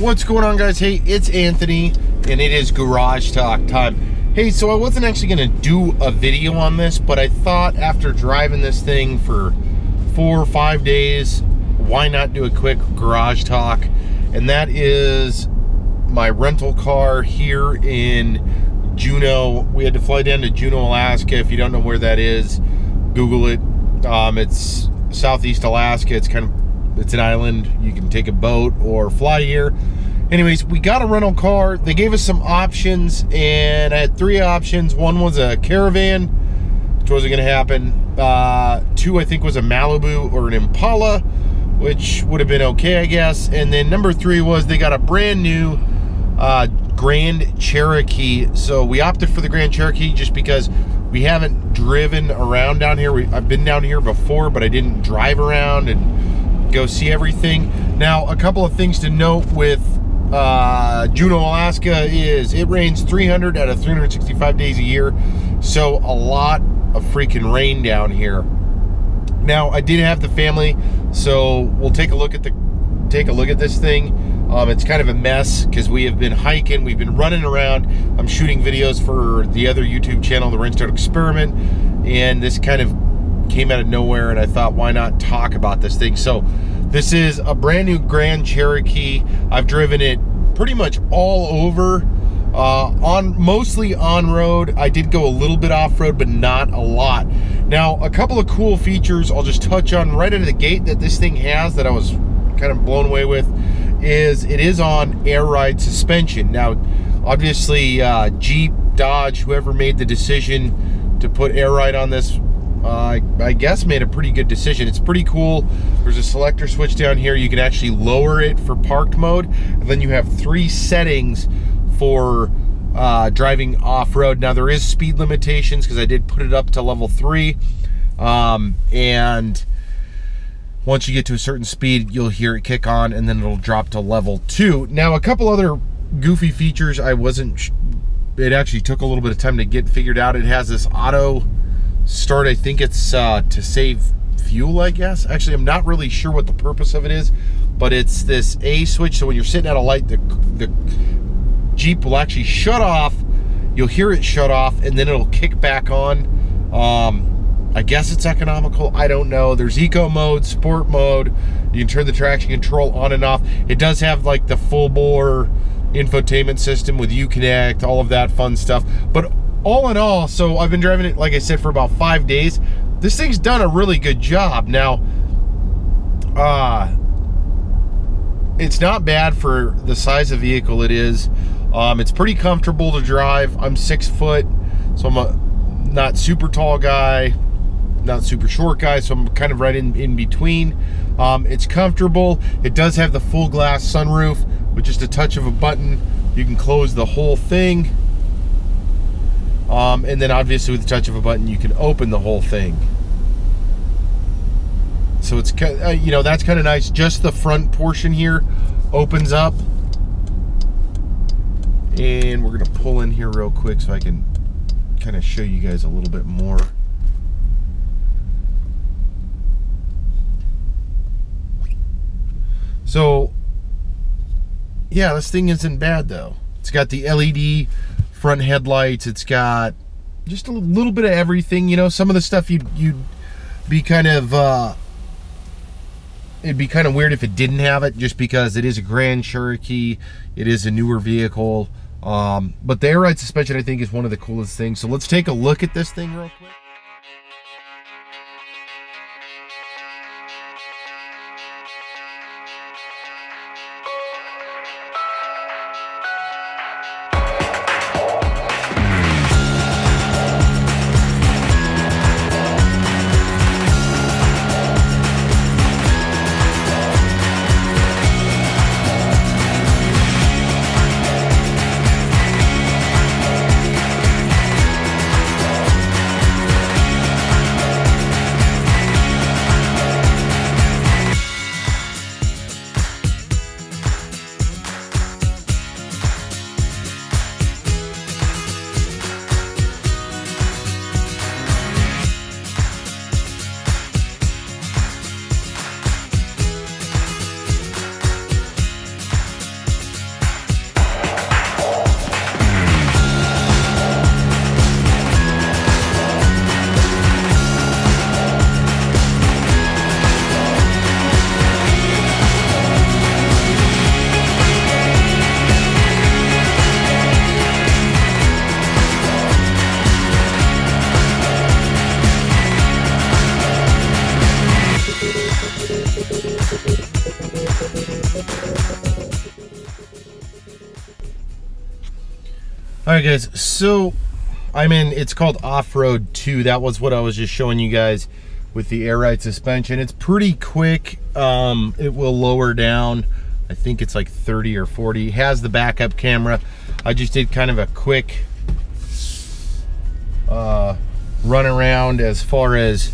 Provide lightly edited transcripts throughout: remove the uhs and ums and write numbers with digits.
What's going on, guys? Hey, it's Anthony, and it is Garage Talk time. Hey, so I wasn't actually going to do a video on this, but I thought after driving this thing for 4 or 5 days, why not do a quick Garage Talk? And that is my rental car here in Juneau. We had to fly down to Juneau, Alaska. If you don't know where that is, Google it. It's southeast Alaska. It's an island. You can take a boat or fly here. Anyways, we got a rental car. They gave us some options, and I had 3 options. One was a Caravan, which wasn't going to happen. 2, I think, was a Malibu or an Impala, which would have been okay, I guess. And then number 3 was they got a brand new Grand Cherokee. So we opted for the Grand Cherokee just because we haven't driven around down here. I've been down here before, but I didn't drive around and go see everything. Now, a couple of things to note with Juneau, Alaska is it rains 300 out of 365 days a year, so a lot of freaking rain down here. Now, I did have the family, so we'll take a look at this thing. It's kind of a mess because we have been hiking, we've been running around. I'm shooting videos for the other YouTube channel, the Untitled Experiment, and this kind of came out of nowhere, and I thought, why not talk about this thing? So this is a brand new Grand Cherokee. I've driven it pretty much all over, mostly on road. I did go a little bit off road, but not a lot. Now, a couple of cool features I'll just touch on right out of the gate that this thing has that I was kind of blown away with is it is on air ride suspension. Now, obviously, Jeep, Dodge, whoever made the decision to put air ride on this, I guess made a pretty good decision. It's pretty cool. There's a selector switch down here. You can actually lower it for parked mode, and then you have 3 settings for driving off-road. Now, there is speed limitations because I did put it up to level 3, and once you get to a certain speed, you'll hear it kick on, and then it'll drop to level 2. Now, a couple other goofy features it actually took a little bit of time to get figured out. It has this auto start. I think it's to save fuel, I guess. Actually, I'm not really sure what the purpose of it is, but it's this A switch, so when you're sitting at a light, the Jeep will actually shut off. You'll hear it shut off, and then it'll kick back on. I guess it's economical. I don't know. There's eco mode, sport mode. You can turn the traction control on and off. It does have like the full bore infotainment system with Uconnect, all of that fun stuff. But all in all, so I've been driving it, like I said, for about 5 days. This thing's done a really good job. Now, it's not bad for the size of vehicle it is. It's pretty comfortable to drive. I'm 6 foot, so I'm a not super tall guy, not super short guy, so I'm kind of right in between. It's comfortable. It does have the full glass sunroof. With just a touch of a button, you can close the whole thing. And then obviously with the touch of a button, you can open the whole thing. So it's, you know, that's kind of nice. Just the front portion here opens up. And we're going to pull in here real quick so I can kind of show you guys a little bit more. So, yeah, this thing isn't bad though. It's got the LED front headlights. It's got just a little bit of everything. You know, some of the stuff you'd be kind of it'd be kind of weird if it didn't have it, just because it is a Grand Cherokee. It is a newer vehicle. But the air ride suspension, I think, is one of the coolest things. So let's take a look at this thing real quick. All right, guys, so I'm in, it's called Off-Road 2. That was what I was just showing you guys with the air ride suspension. It's pretty quick. It will lower down. I think it's like 30 or 40. It has the backup camera. I just did kind of a quick run around as far as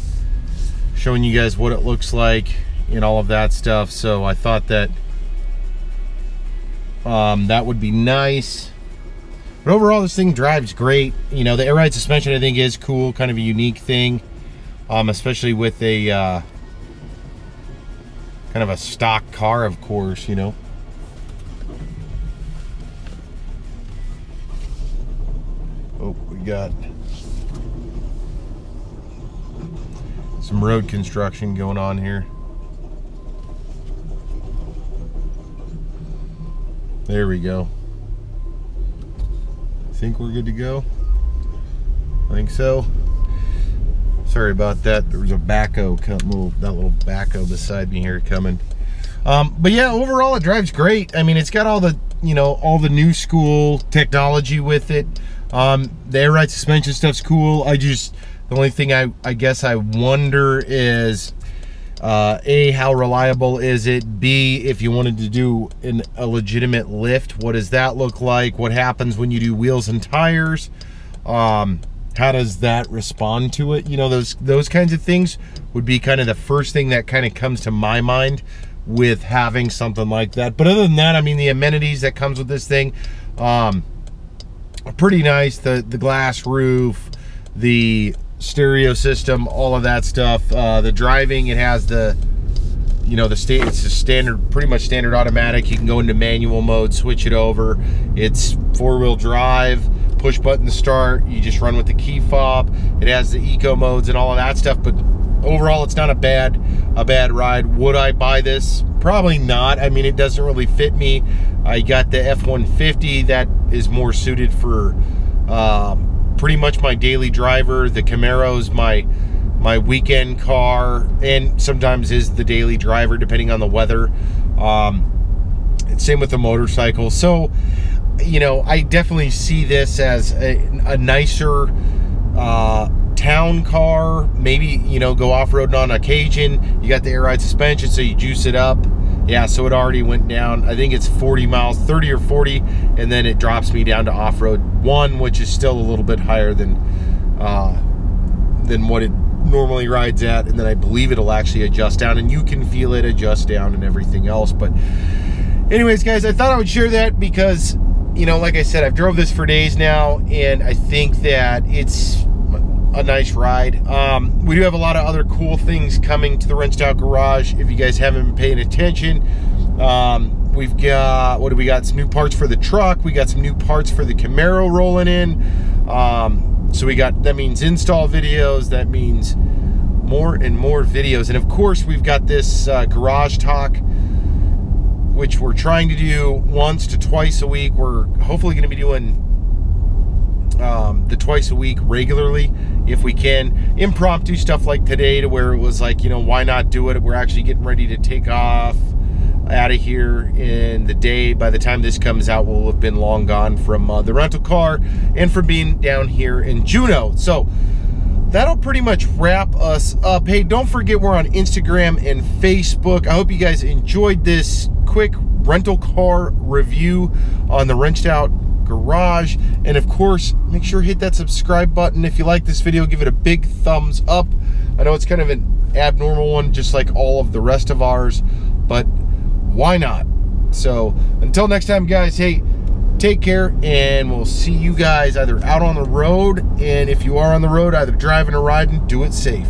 showing you guys what it looks like and all of that stuff. So I thought that that would be nice. But overall, this thing drives great. You know, the air ride suspension I think is cool, kind of a unique thing, especially with a kind of a stock car, of course, you know. Oh, we got some road construction going on here. There we go. I think we're good to go. I think so. Sorry about that. There was a backhoe, that little backhoe beside me here coming. But yeah, overall it drives great. I mean, it's got all the, you know, all the new school technology with it. The air ride suspension stuff's cool. The only thing I guess I wonder is, A, how reliable is it? B, if you wanted to do a legitimate lift, what does that look like? What happens when you do wheels and tires? How does that respond to it? You know, those kinds of things would be kind of the first thing that kind of comes to my mind with having something like that. But other than that, I mean, the amenities that comes with this thing are pretty nice. The glass roof, the stereo system, all of that stuff. The driving, it has the, you know, it's a standard, pretty much standard automatic. You can go into manual mode, switch it over. It's four-wheel drive, push button start. You just run with the key fob. It has the eco modes and all of that stuff. But overall, it's not a bad ride. Would I buy this? Probably not. I mean, it doesn't really fit me. I got the F-150 that is more suited for pretty much my daily driver. The Camaro's my weekend car, and sometimes is the daily driver depending on the weather. Same with the motorcycle. So, you know, I definitely see this as a nicer town car. Maybe, you know, go off-roading on occasion. You got the air ride suspension, so you juice it up. Yeah, so it already went down. I think it's 40 miles, 30 or 40, and then it drops me down to off-road 1, which is still a little bit higher than what it normally rides at. And then I believe it'll actually adjust down, and you can feel it adjust down and everything else. But anyways, guys, I thought I would share that because, you know, like I said, I've drove this for days now, and I think that it's a nice ride. We do have a lot of other cool things coming to the Wrenched Out Garage. If you guys haven't been paying attention, we've got, what do we got? Some new parts for the truck. We got some new parts for the Camaro rolling in. So we got, that means install videos. That means more and more videos. And of course, we've got this Garage Talk, which we're trying to do once to twice a week. We're hopefully going to be doing the twice a week regularly if we can. Impromptu stuff like today, to where it was like, you know, why not do it? We're actually getting ready to take off out of here in the day. By the time this comes out, we'll have been long gone from the rental car and from being down here in Juneau. So that'll pretty much wrap us up. Hey, don't forget we're on Instagram and Facebook. I hope you guys enjoyed this quick rental car review on the Wrenched Out Garage. And of course, make sure to hit that subscribe button. If you like this video, give it a big thumbs up. I know it's kind of an abnormal one, just like all of the rest of ours, but why not? So until next time, guys, hey, take care, and we'll see you guys either out on the road, and if you are on the road, either driving or riding, do it safe.